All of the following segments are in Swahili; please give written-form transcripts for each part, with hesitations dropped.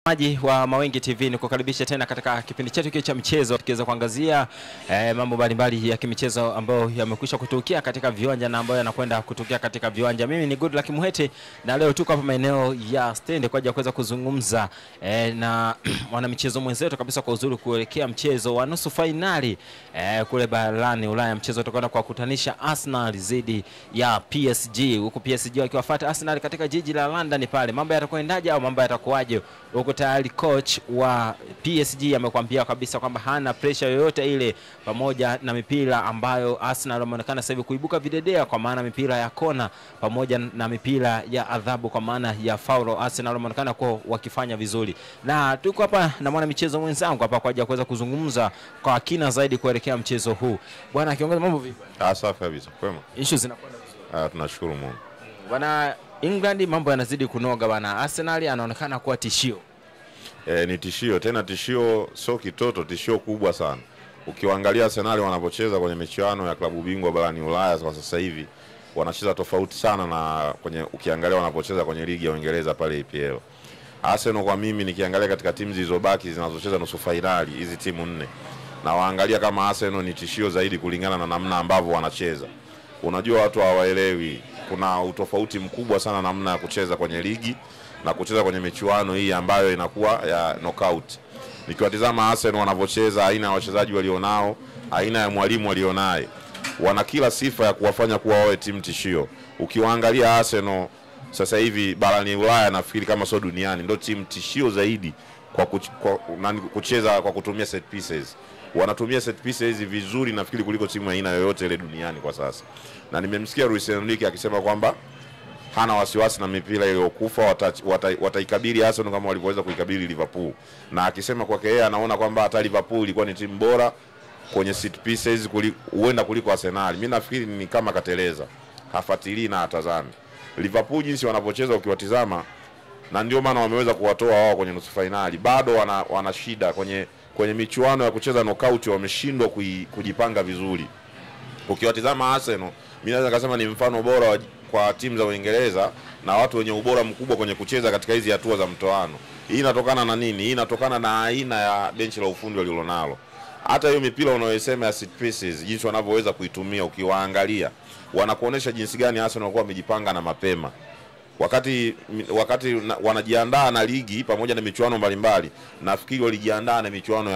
Maji wa Mawengi TV ni kukaribisha tena katika kipindi chetu cha michezo, tukiweza kuangazia mambo mbalimbali ya kimichezo ambayo yamekwisha kutukia katika viwanja na ambayo yanakwenda kutukia katika viwanja. Mimi ni Goodluck Muhete na leo tuko hapa maeneo ya stand kwa ajili ya kuweza kuzungumza na wana michezo mwenzetu kabisa kwa uzuri kuelekea mchezo wa nusu finali kule barani Ulaya. Mchezo utakwenda kwa kukutanisha Arsenal dhidi ya PSG, huku PSG wakiwafuata Arsenal katika jiji la London pale. Mambo yatakwendaje au mambo yatakuwaje? Huko tayari coach wa PSG amekwambia kabisa kwamba hana pressure yoyote ile, pamoja na mipira ambayo Arsenal wameonekana sasa hivi kuibuka videdea, kwa maana mipira ya kona pamoja na mipira ya adhabu kwa maana ya foul. Arsenal wameonekana kwa wakifanya vizuri, na tuko hapa na mwana michezo mwenzangu hapa kwa ajili ya kuweza kuzungumza kwa kina zaidi kuelekea mchezo huu. Bwana kiongozi, mambo vipi? Safi kabisa. Kwema. Issues zinakwenda vizuri. Tunashukuru Mungu. Bwana England mambo yanazidi kunoga bwana. Arsenal anaonekana kuwa tishio. Ni tishio, tena tishio sio kitoto, tishio kubwa sana. Ukiangalia Arsenal wanapocheza kwenye michuano ya klabu bingwa barani Ulaya kwa sasa hivi, wanacheza tofauti sana na ukiangalia wanapocheza kwenye ligi ya Uingereza pale EPL. Arsenal kwa mimi nikiangalia katika timu zilizobaki zinazocheza nusu finali, hizi timu 4, na waangalia kama Arsenal ni tishio zaidi kulingana na namna ambavyo wanacheza. Unajua watu hawaelewi, kuna utofauti mkubwa sana namna ya kucheza kwenye ligi na kucheza kwenye michuano hii ambayo inakuwa ya knockout. Nikiwatazama Arsenal wanavyocheza, aina ya wachezaji walionao, aina ya mwalimu walionaye, wana kila sifa ya kuwafanya kuwa wawe timu tishio. Ukiwaangalia Arsenal sasa hivi barani Ulaya, nafikiri kama sio duniani, ndio timu tishio zaidi kwa kucheza kwa kutumia set pieces. Wanatumia set pieces vizuri nafikiri kuliko timu aina yoyote ile duniani kwa sasa. Na nimemsikia Luis Enrique akisema kwamba hana wasiwasi na mipira iliyokufa, wataikabili Arsenal kama walivyoweza kuikabili Liverpool. Na akisema kwake yeye anaona kwamba hata Liverpool ilikuwa ni timu bora kwenye set pieces huenda kuliko Arsenal. Mimi nafikiri ni kama kateleza, hafuatilii na atazami Liverpool jinsi wanapocheza ukiwatizama, na ndio maana wameweza kuwatoa wao kwenye nusu finali. Bado wana shida kwenye michuano ya kucheza knockout, wameshindwa kujipanga vizuri. Ukiwatizama Arsenal, mimi naweza kusema ni mfano bora kwa timu za Uingereza na watu wenye ubora mkubwa kwenye kucheza katika hizi hatua za mtoano. Hii inatokana na nini? Hii inatokana na aina ya benchi la ufundi walilonalo. Hata hiyo mipira unayosema ya set pieces, jinsi wanavyoweza kuitumia, ukiwaangalia wanakuonesha jinsi gani Arsenal walikuwa wamejipanga na mapema. Wakati wanajiandaa na ligi pamoja na michuano mbalimbali, nafikiri walijiandaa na michuano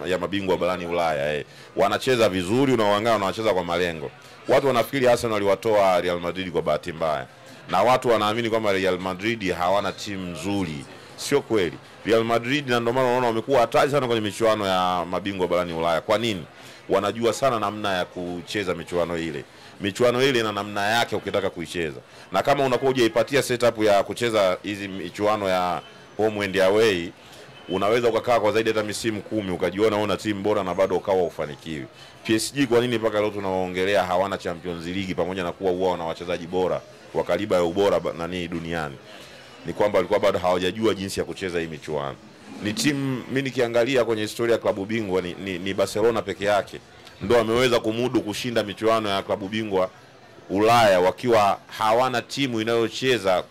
ya mabingwa barani Ulaya. Wanacheza vizuri, unaoangalia wanacheza kwa malengo. Watu wanafikiri Arsenal waliwatoa Real Madrid kwa bahati mbaya, na watu wanaamini kwamba Real Madrid hawana timu nzuri. Sio kweli. Real Madrid, na ndio maana unaona wamekuwa hatari sana kwenye michuano ya mabingwa barani Ulaya. Kwa nini? Wanajua sana namna ya kucheza michuano ile. Michuano ile ina namna yake ukitaka kuicheza. Na kama unakuwa hujaipatia setup ya kucheza hizi michuano ya home and away, unaweza ukakaa kwa zaidi hata misimu 10 ukajiona una timu bora na bado ukawa ufanikiwi. PSG kwa nini mpaka leo tunawaongelea hawana Champions League pamoja na kuwa wao na wachezaji bora wa kaliba ya ubora duniani? Ni kwamba walikuwa bado hawajajua jinsi ya kucheza hii michuano. Ni timu, mimi nikiangalia kwenye historia ya klabu bingwa ni Barcelona peke yake ndio ameweza kumudu kushinda michuano ya klabu bingwa Ulaya wakiwa hawana timu inayocheza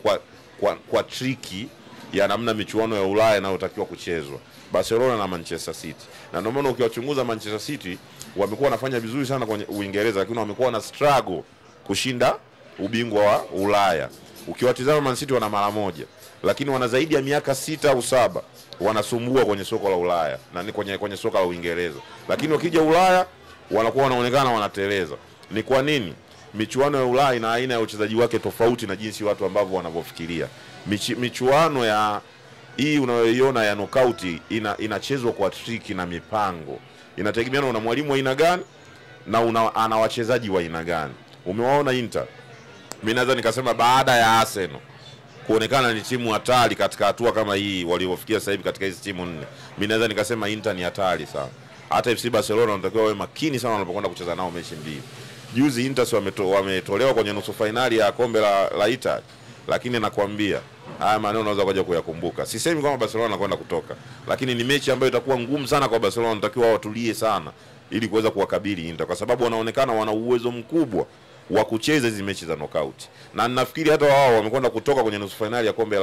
kwa triki ya namna michuano ya Ulaya inayotakiwa kuchezwa. Barcelona na Manchester City. Na ndio maana ukiwachunguza Manchester City wamekuwa wanafanya vizuri sana kwenye Uingereza, lakini wamekuwa na struggle kushinda ubingwa wa Ulaya. Ukiwatizama Man City wana mara moja, lakini wana zaidi ya miaka 6 au 7 wanasumbua kwenye soko la Ulaya na ni kwenye soka la Uingereza. Lakini wakija Ulaya wanakuwa wanaonekana wanateleza. Ni kwa nini? Michuano ya Ulaya ina aina ya uchezaji wake tofauti na jinsi watu ambao wanavyofikiria. Michuano ya hii unayoiona ya knockout inachezwa kwa triki na mipango. Inategemeana una mwalimu wa aina gani na ana wachezaji wa aina gani. Umewaona Inter? Mimi naweza nikasema baada ya Arsenal kuonekana ni timu hatari katika hatua kama hii waliofikia sasa hivi katika hizi timu 4, mimi naweza nikasema Inter ni hatari sana. Hata FC Barcelona wanatakiwa wawe makini sana wanapokwenda kucheza nao mechi mbili. Juzi Inter wametolewa kwenye nusu finali ya kombe la Italy, lakini nakwambia haya maneno unaweza kuja kuyakumbuka. Sisemi kwamba Barcelona anakwenda kutoka, lakini ni mechi ambayo itakuwa ngumu sana kwa Barcelona. Wanatakiwa watulie sana ili kuweza kuwakabili Inter, kwa sababu wanaonekana wana uwezo mkubwa wa kucheza hizo mechi za knockout. Na nafikiri hata wao wamekwenda kutoka kwenye nusu finali ya kombe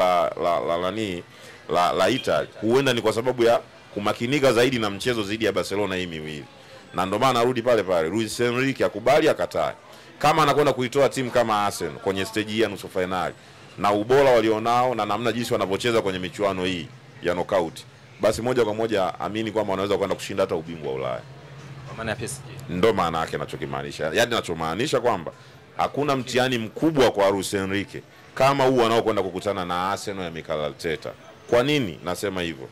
la Italy, huenda ni kwa sababu ya kumakinika zaidi na mchezo dhidi ya Barcelona hii miwili. Na ndio maana narudi pale pale, Luis Enrique akubali akatae. Kama anakwenda kuitoa timu kama Arsenal kwenye stage hii ya nusu finali na ubora walionao na namna jinsi wanavyocheza kwenye michuano hii ya knockout, basi moja kwa moja amini kwamba wanaweza kwenda kushinda hata ubingwa wa Ulaya. Kwa maana ya PSG. Ndio maana yake ninachokimaanisha. Yaani ninachomaanisha kwamba hakuna mtihani mkubwa kwa Luis Enrique kama huu wanaokwenda kukutana na Arsenal ya Mikel Arteta. Kwa nini nasema hivyo?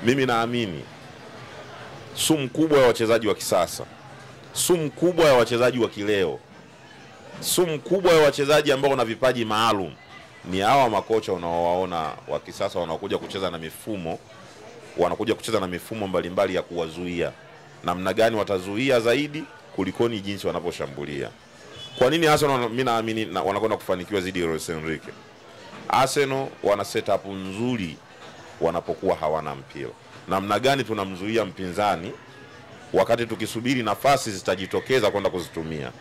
Mimi naamini sumu kubwa ya wachezaji wa kisasa, sumu kubwa ya wachezaji wa kileo, sumu kubwa ya wachezaji ambao wana vipaji maalum ni hawa makocha unaowaona wa kisasa wanaokuja kucheza na mifumo, wanakuja kucheza na mifumo mbalimbali ya kuwazuia. Namna gani watazuia zaidi kulikoni jinsi wanaposhambulia. Kwa nini Arsenal mimi naamini wanakwenda kufanikiwa zaidi ya Luis Enrique? Arsenal wana setup nzuri wanapokuwa hawana mpira. Namna gani tunamzuia mpinzani wakati tukisubiri nafasi zitajitokeza kwenda kuzitumia.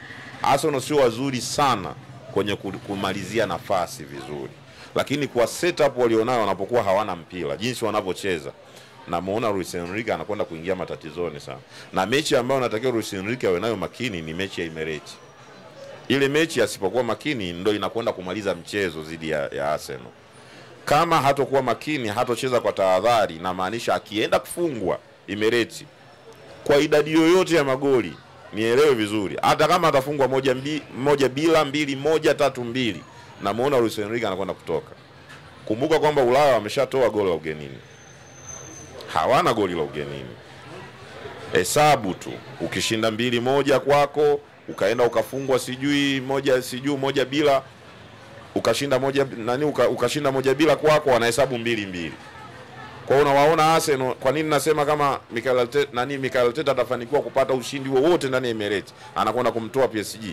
Arsenal sio wazuri sana kwenye kumalizia nafasi vizuri, lakini kwa setup walionayo wanapokuwa hawana mpira, jinsi wanavyocheza, na muona Luis Enrique anakwenda kuingia matatizoni sana. Na mechi ambayo natakiwa Luis Enrique awe nayo makini ni mechi ya Emirates. Ile mechi asipokuwa makini ndio inakwenda kumaliza mchezo dhidi ya Arsenal. Kama hatakuwa makini, hatocheza kwa tahadhari, na maanisha akienda kufungwa Emirates kwa idadi yoyote ya magoli, nielewe vizuri, hata kama atafungwa moja bila, 2-1, 3-2, na muona Luis Enrique anakwenda kutoka. Kumbuka kwamba Ulaya wameshatoa goli la ugenini. Hawana goli la ugenini. Hesabu tu, ukishinda 2-1 kwako, ukaenda ukafungwa moja bila, ukashinda ukashinda moja bila kwako, wanahesabu 2-2. Kwa hiyo unawaona Arsenal. Kwa nini nasema kama Mikel Arteta atafanikiwa kupata ushindi wowote ndani ya Emirates, anakwenda kumtoa PSG,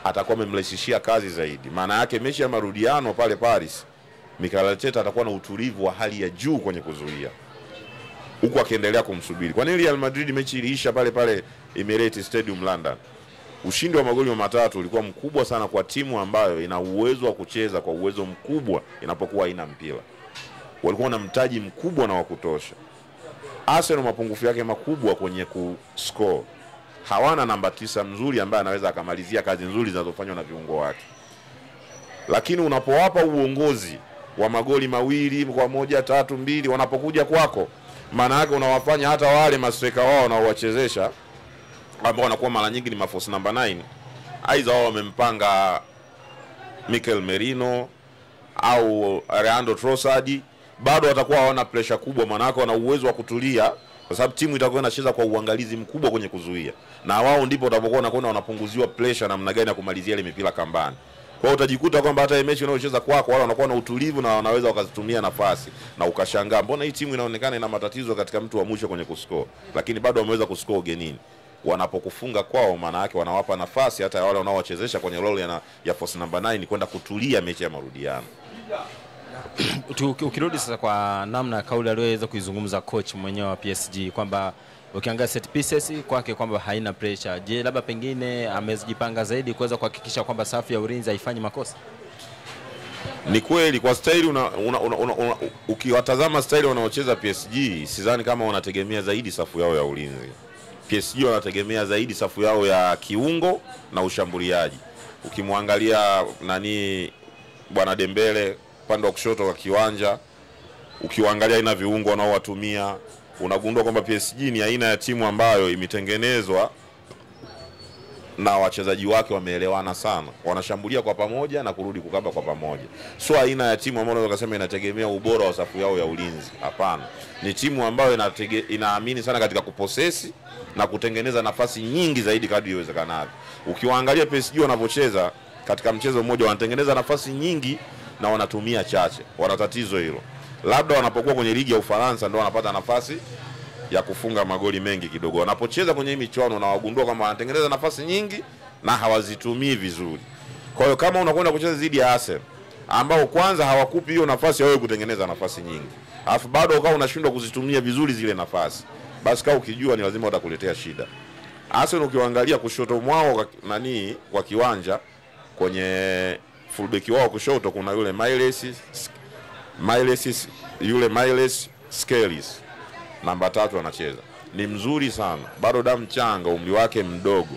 atakuwa amemrahisishia kazi zaidi. Maana yake mechi ya marudiano pale Paris, Mikel Arteta atakuwa na utulivu wa hali ya juu kwenye kuzuia, huku akiendelea kumsubiri. Kwa nini Real Madrid mechi iliisha pale pale Emirates Stadium London? Ushindi wa magoli 3 ulikuwa mkubwa sana kwa timu ambayo ina uwezo wa kucheza kwa uwezo mkubwa inapokuwa haina mpira. Walikuwa na mtaji mkubwa na wa kutosha. Arsenal mapungufu yake makubwa kwenye kuscore. Hawana namba 9 mzuri ambaye anaweza akamalizia kazi nzuri zinazofanywa na viungo wake. Lakini unapowapa uongozi wa magoli 2-1, 3-2 wanapokuja kwako, maana yake unawafanya hata wale mastreka wao wanaowachezesha ambao wanakuwa mara nyingi ni maforce number 9, aidha wao wamempanga Mikel Merino au Leandro Trossard, bado watakuwa hawana pressure kubwa, maana yake wana uwezo wa kutulia, kwa sababu timu itakuwa inacheza kwa uangalizi mkubwa kwenye kuzuia, na wao ndipo watapokuwa wanapunguziwa pressure namna gani ya kumalizia ile mipira kambani. Kwa hiyo utajikuta kwamba hata mechi inayocheza kwako wale wanakuwa na utulivu na wanaweza wakazitumia nafasi, na ukashangaa mbona hii timu inaonekana ina matatizo katika mtu wa mwisho kwenye kuscore, lakini bado wameweza kuscore ugenini. Wanapokufunga kwao, maana yake wanawapa nafasi hata wale wanaowachezesha kwenye role ya force number 9 kwenda kutulia mechi ya marudiano. Ukirudi sasa kwa namna kauli aliyoweza kuizungumza coach mwenyewe wa PSG kwamba ukiangalia set pieces kwake kwamba haina pressure, je, labda pengine amezijipanga zaidi kuweza kuhakikisha kwamba safu ya ulinzi haifanyi makosa? Ni kweli kwa staili ukiwatazama staili wanaocheza PSG, sidhani kama wanategemea zaidi safu yao ya ulinzi. PSG wanategemea zaidi safu yao ya kiungo na ushambuliaji. Ukimwangalia bwana Dembele upande wa kushoto wa kiwanja, ukiangalia ina viungo wanaowatumia, unagundua kwamba PSG ni aina ya timu ambayo imetengenezwa na wachezaji wake wameelewana sana, wanashambulia kwa pamoja na kurudi kukaba kwa pamoja. Sio aina ya timu ambayo unaweza kusema inategemea ubora wa safu yao ya ulinzi. Hapana, ni timu ambayo inaamini sana katika kuposesi na kutengeneza nafasi nyingi zaidi kadri iwezekanavyo. Ukiwaangalia PSG wanavyocheza katika mchezo mmoja, wanatengeneza nafasi nyingi na wanatumia chache. Wana tatizo hilo. Labda wanapokuwa kwenye ligi ya Ufaransa ndio wanapata nafasi ya kufunga magoli mengi kidogo. Wanapocheza kwenye michuano na wagundua kama wanatengeneza nafasi nyingi na hawazitumii vizuri. Kwa hiyo kama unakwenda kucheza dhidi ya Arsenal ambao kwanza hawakupi hiyo nafasi ya wewe kutengeneza nafasi nyingi, alafu bado ukao unashindwa kuzitumia vizuri zile nafasi, basi kama ukijua ni lazima watakuletea shida. Arsenal ukiangalia kushoto mwao kwa kiwanja, kwenye fullback wao kushoto kuna yule Miles Miles Skellis namba 3 anacheza. Ni mzuri sana. Bado damu changa, umri wake mdogo.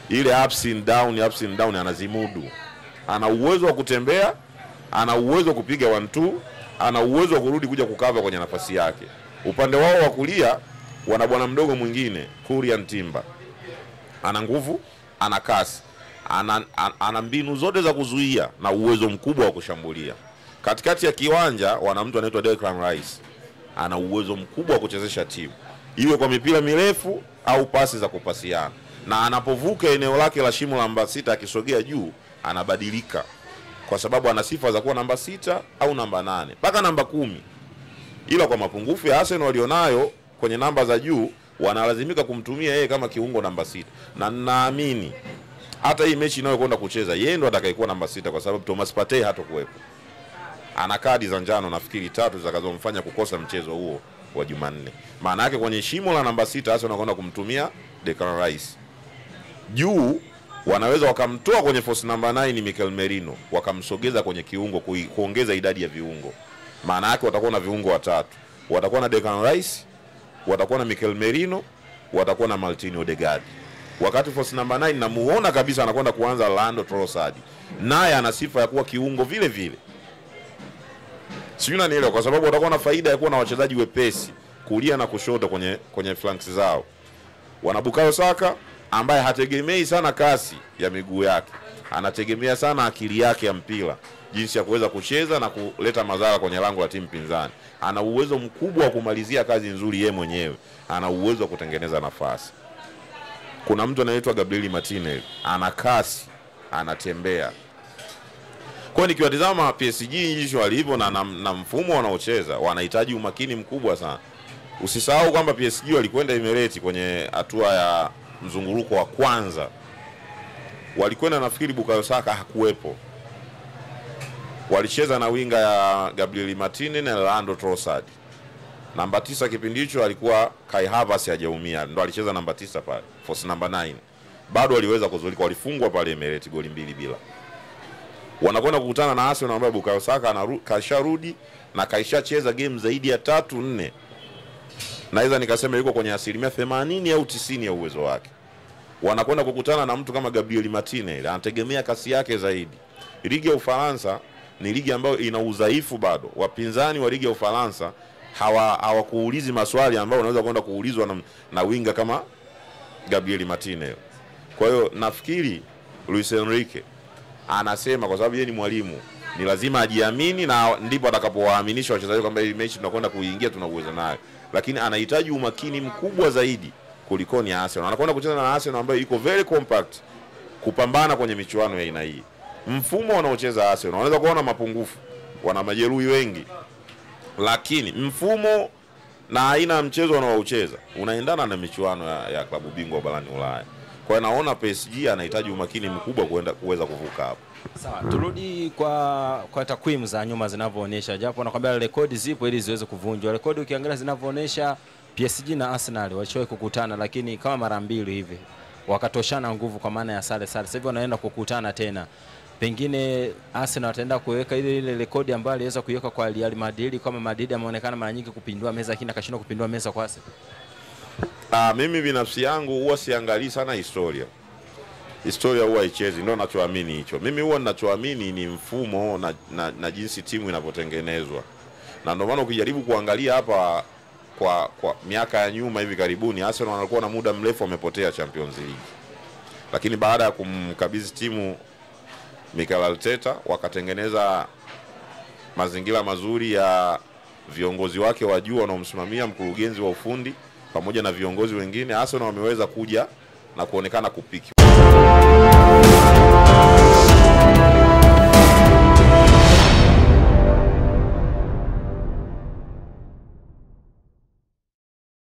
Ile ups and down anazimudu. Ana uwezo wa kutembea, ana uwezo wa kupiga 1-2, ana uwezo wa kurudi kuja kukava kwenye nafasi yake. Upande wao wa kulia wana bwana mdogo mwingine, Kurian Timber. Ana nguvu, ana kasi, ana mbinu zote za kuzuia na uwezo mkubwa wa kushambulia. Katikati ya kiwanja wana mtu anaitwa Declan Rice. Ana uwezo mkubwa wa kuchezesha timu, iwe kwa mipira mirefu au pasi za kupasiana. Na anapovuka eneo lake la shimo namba 6 akisogea juu, anabadilika. Kwa sababu ana sifa za kuwa namba 6 au namba 8 mpaka namba 10. Ila kwa mapungufu ya Arsenal walionayo kwenye namba za juu, wanalazimika kumtumia yeye kama kiungo namba 6. Na naamini hata hii mechi inayokwenda kucheza yeye ndo atakayekuwa namba 6 kwa sababu Thomas Partey hatakuwepo. Ana kadi za njano nafikiri 3 zitakazomfanya kukosa mchezo huo wa Jumanne. Maana yake kwenye shimo la namba 6 Arsenal wanakwenda kumtumia Declan Rice. Juu wanaweza wakamtoa kwenye force number 9 Mikel Merino, wakamsogeza kwenye kiungo kuongeza idadi ya viungo. Maana yake watakuwa na viungo watatu. Watakuwa na Declan Rice, watakuwa na Mikel Merino, watakuwa na Martin Odegaard. Wakati force number 9 namuona kabisa anakwenda kuanza Leandro Trossard. Naye ana sifa ya kuwa kiungo vile vile. Sio unanielewa, kwa sababu watakuwa na faida ya kuwa na wachezaji wepesi kulia na kushoto kwenye flanks zao. Wana Bukayo Saka ambaye hategemei sana kasi ya miguu yake. Anategemea sana akili yake ya mpira, jinsi ya kuweza kucheza na kuleta madhara kwenye lango la timu pinzani. Ana uwezo mkubwa wa kumalizia kazi nzuri yeye mwenyewe. Ana uwezo wa kutengeneza nafasi. Kuna mtu anaitwa Gabriel Martinelli, ana kasi, anatembea. Kwa nikiwatazama PSG jinsi walivyo na mfumo wanaocheza, wanahitaji umakini mkubwa sana. Usisahau kwamba PSG walikwenda Emirates kwenye hatua ya mzunguruko wa kwanza. Walikwenda nafikiri Bukayo Saka hakuwepo. Walicheza na winga ya Gabriel Martinelli na Leandro Trossard. Namba 9 kipindi hicho alikuwa Kai Havertz hajaumia, ndo alicheza namba 9 pale, force number 9. Bado waliweza kuzulika, walifungwa pale Emirates goli 2-0. Wanakwenda kukutana na Arsenal ambaye Bukayo Saka kasharudi na kaishacheza game zaidi ya 3-4. Naweza nikasema yuko kwenye 80% au 90% ya uwezo wake. Wanakwenda kukutana na mtu kama Gabriel Martinelli, anategemea kasi yake zaidi. Ligi ya Ufaransa ni ligi ambayo ina udhaifu bado. Wapinzani wa ligi ya Ufaransa hawakuulizi maswali ambayo unaweza kwenda kuulizwa na winga kama Gabriel Martinelli. Kwa hiyo nafikiri Luis Enrique anasema kwa sababu yeye ni mwalimu, ni lazima ajiamini na ndipo atakapowaaminisha wachezaji kwamba hii mechi tunakwenda kuingia tuna uwezo nayo. Lakini anahitaji umakini mkubwa zaidi kuliko ni Arsenal. Anakwenda kucheza na Arsenal ambayo iko very compact kupambana kwenye michuano ya aina hii. Mfumo wanaocheza Arsenal wanaweza kuona mapungufu, wana majeruhi wengi. Lakini mfumo na aina ya mchezo wanaocheza unaendana na michuano ya klabu bingwa barani Ulaya. Kwa hiyo naona PSG anahitaji umakini mkubwa kuweza kuvuka hapo. Sawa, turudi kwa takwimu za nyuma zinavyoonyesha, japo nakwambia rekodi zipo ili ziweze kuvunjwa. Rekodi ukiangalia zinavyoonyesha PSG na Arsenal walichowahi kukutana, lakini kama mara 2 hivi wakatoshana nguvu kwa maana ya sare. Sasa hivi wanaenda kukutana tena. Pengine Arsenal wataenda kuweka ile rekodi ambayo aliweza kuiweka kwa Real Madrid, kama Madrid ameonekana mara nyingi kupindua meza lakini akashindwa kupindua meza kwa Arsenal. Mimi binafsi yangu huwa siangalii sana historia huwa haichezi, ndio ninachoamini hicho. Mimi huwa ninachoamini ni mfumo na jinsi timu inavyotengenezwa. Na ndio maana ukijaribu kuangalia hapa kwa miaka ya nyuma hivi karibuni, Arsenal wanakuwa na muda mrefu wamepotea Champions League. Lakini baada ya kumkabidhi timu Mikel Arteta, wakatengeneza mazingira mazuri ya viongozi wake wa juu wanaomsimamia, mkurugenzi wa ufundi pamoja na viongozi wengine, Arsenal wameweza kuja na kuonekana kupiki.